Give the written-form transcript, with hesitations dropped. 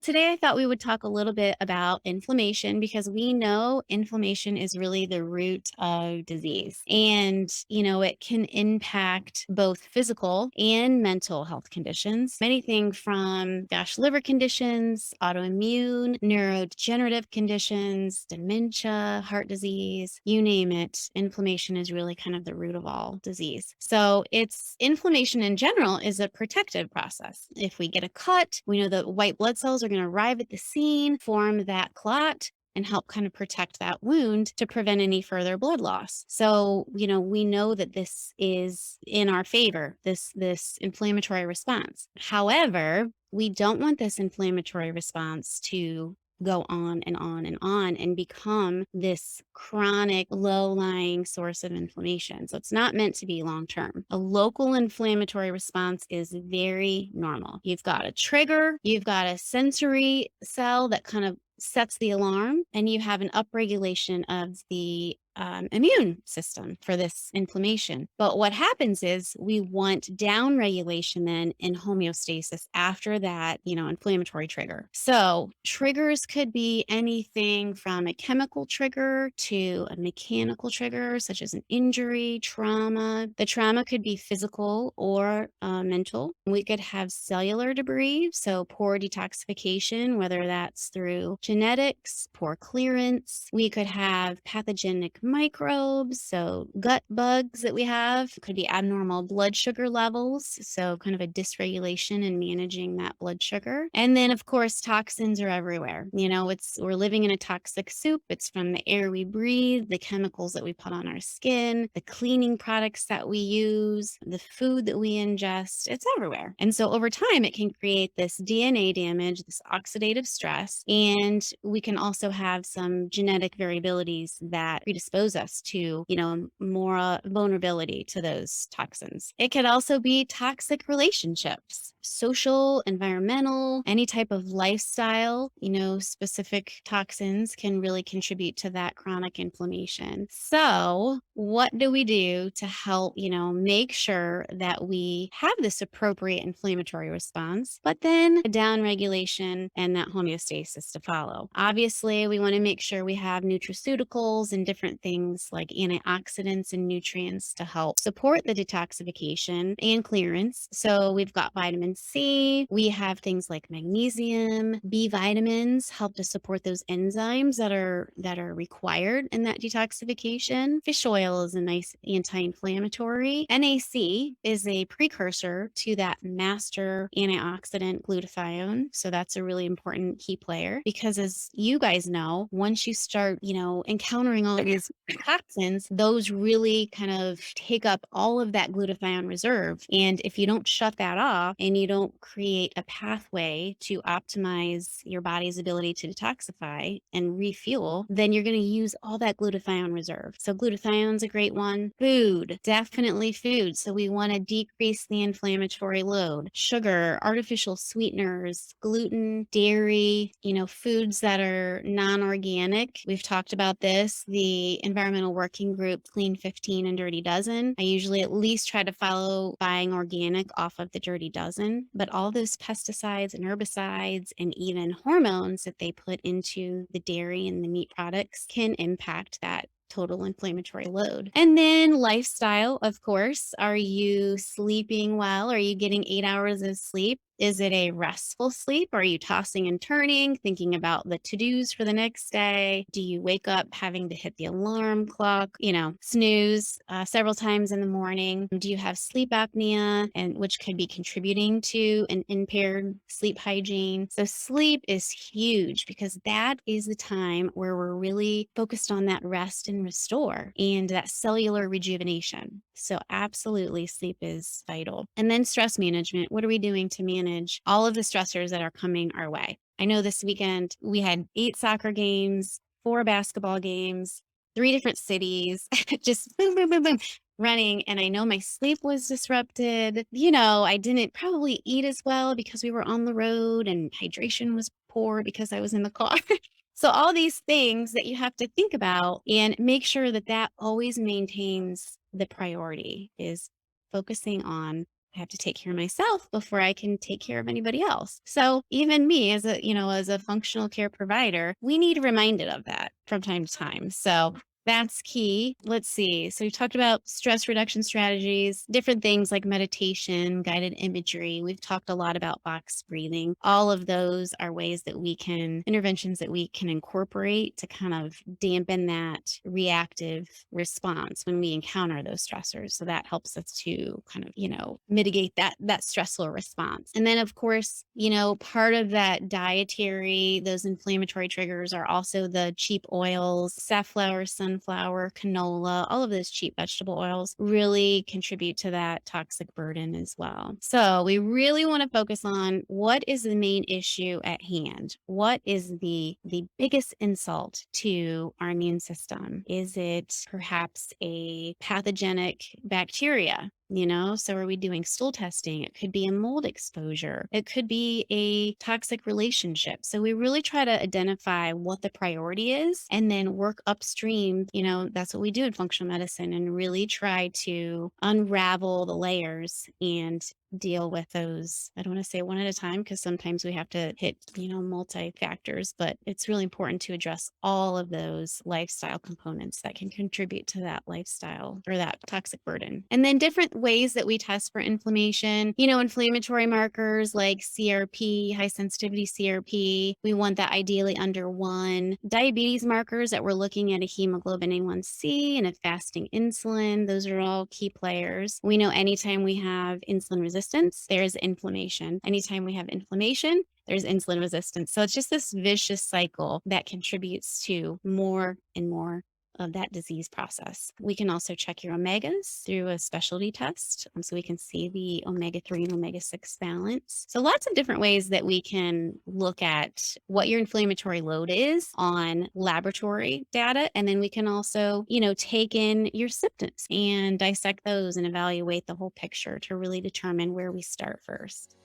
Today, I thought we would talk a little bit about inflammation because we know inflammation is really the root of disease. And, it can impact both physical and mental health conditions. Anything from, liver conditions, autoimmune, neurodegenerative conditions, dementia, heart disease, you name it. Inflammation is really kind of the root of all disease. So, it's inflammation in general is a protective process. If we get a cut, we know that white blood cells are going to arrive at the scene, form that clot, and help kind of protect that wound to prevent any further blood loss. So, we know that this is in our favor, this inflammatory response. However, we don't want this inflammatory response to go on and on and on and become this chronic low-lying source of inflammation. So it's not meant to be long term. A local inflammatory response is very normal. You've got a trigger, you've got a sensory cell that kind of sets the alarm, and you have an upregulation of the immune system for this inflammation. But what happens is we want down regulation then in homeostasis after that, inflammatory trigger. So triggers could be anything from a chemical trigger to a mechanical trigger, such as an injury, trauma. The trauma could be physical or mental. We could have cellular debris, so poor detoxification, whether that's through genetics, poor clearance. We could have pathogenic microbes, so gut bugs that we have. Could be abnormal blood sugar levels, so kind of a dysregulation in managing that blood sugar. And then, of course, toxins are everywhere. We're living in a toxic soup. It's from the air we breathe, the chemicals that we put on our skin, the cleaning products that we use, the food that we ingest. It's everywhere. And so over time, it can create this DNA damage, this oxidative stress, and we can also have some genetic variabilities that predispose us to, more vulnerability to those toxins. It could also be toxic relationships, social, environmental, any type of lifestyle, specific toxins can really contribute to that chronic inflammation. So, what do we do to help, make sure that we have this appropriate inflammatory response, but then a down regulation and that homeostasis to follow? Obviously, we want to make sure we have nutraceuticals and different things like antioxidants and nutrients to help support the detoxification and clearance. So we've got vitamin C, we have things like magnesium, B vitamins help to support those enzymes that are required in that detoxification. Fish oil is a nice anti-inflammatory. NAC is a precursor to that master antioxidant glutathione. So that's a really important key player because as you guys know, once you start, encountering all of these toxins, those really kind of take up all of that glutathione reserve. And if you don't shut that off and you don't create a pathway to optimize your body's ability to detoxify and refuel, then you're going to use all that glutathione reserve. So glutathione's a great one. Food, definitely food. So we want to decrease the inflammatory load. Sugar, artificial sweeteners, gluten, dairy, foods that are non-organic. We've talked about this, the environmental working group Clean 15 and Dirty Dozen. I usually at least try to follow buying organic off of the Dirty Dozen, but all those pesticides and herbicides and even hormones that they put into the dairy and the meat products can impact that total inflammatory load. And then lifestyle, of course. Are you sleeping well? Are you getting 8 hours of sleep? Is it a restful sleep? Are you tossing and turning, thinking about the to-dos for the next day? Do you wake up having to hit the alarm clock, snooze several times in the morning? Do you have sleep apnea, and which could be contributing to an impaired sleep hygiene? So sleep is huge because that is the time where we're really focused on that rest and restore and that cellular rejuvenation. So absolutely sleep is vital. And then stress management. What are we doing to manage all of the stressors that are coming our way? I know this weekend we had 8 soccer games, 4 basketball games, 3 different cities, just boom, boom, boom, boom, running. And I know my sleep was disrupted. I didn't probably eat as well because we were on the road and hydration was poor because I was in the car. So all these things that you have to think about and make sure that that always maintains the priority is focusing on I have to take care of myself before I can take care of anybody else. So even me as as a functional care provider, we need reminded of that from time to time. So that's key. Let's see. So we talked about stress reduction strategies, different things like meditation, guided imagery. We've talked a lot about box breathing. All of those are ways that interventions that we can incorporate to kind of dampen that reactive response when we encounter those stressors. So that helps us to kind of, mitigate that stressful response. And then of course, part of that dietary, those inflammatory triggers are also the cheap oils, safflower, sunflower, canola, all of those cheap vegetable oils really contribute to that toxic burden as well. So we really want to focus on what is the main issue at hand. What is the biggest insult to our immune system? Is it perhaps a pathogenic bacteria? So are we doing stool testing? It could be a mold exposure. It could be a toxic relationship. So we really try to identify what the priority is and then work upstream. That's what we do in functional medicine, and really try to unravel the layers and deal with those. I don't want to say one at a time because sometimes we have to hit, multi factors, but it's really important to address all of those lifestyle components that can contribute to that lifestyle or that toxic burden. And then different ways that we test for inflammation, inflammatory markers like CRP, high sensitivity CRP. We want that ideally under 1. Diabetes markers that we're looking at a hemoglobin A1C and a fasting insulin. Those are all key players. We know anytime we have insulin resistance, there's inflammation. Anytime we have inflammation, there's insulin resistance. So it's just this vicious cycle that contributes to more and more of that disease process. We can also check your omegas through a specialty test, so we can see the omega-3 and omega-6 balance. So lots of different ways that we can look at what your inflammatory load is on laboratory data. And then we can also, take in your symptoms and dissect those and evaluate the whole picture to really determine where we start first.